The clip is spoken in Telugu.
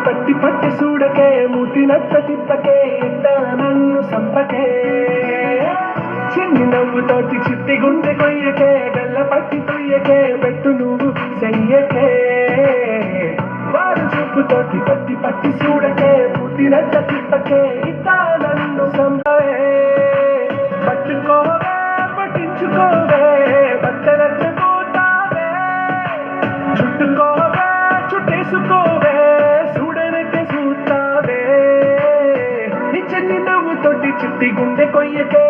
పట్టి పట్టి చూడకే ముట్టినట్ట తిప్పకే ఇంత నన్ను సంపకే చిన్ని నవ్వుతోటి చిట్టి గుండె కొయ్యకే గల్ల పట్టి కొయ్యకే పెట్టు నువ్వు చెయ్యకే వారు చూపుతోటి పట్టి పట్టి చూడకే ముట్టినట్ట తిప్పకే ఇంత నన్ను సంపవే పట్టుకోవే పట్టించుకోవే బట్టలట్టు పోతావే చుట్టుకోవే చుట్టేసుకోవే చూడనకే చూస్తావే నీ చెన్ని నవ్వుతోటి చిట్టి గుండె కొయ్యకే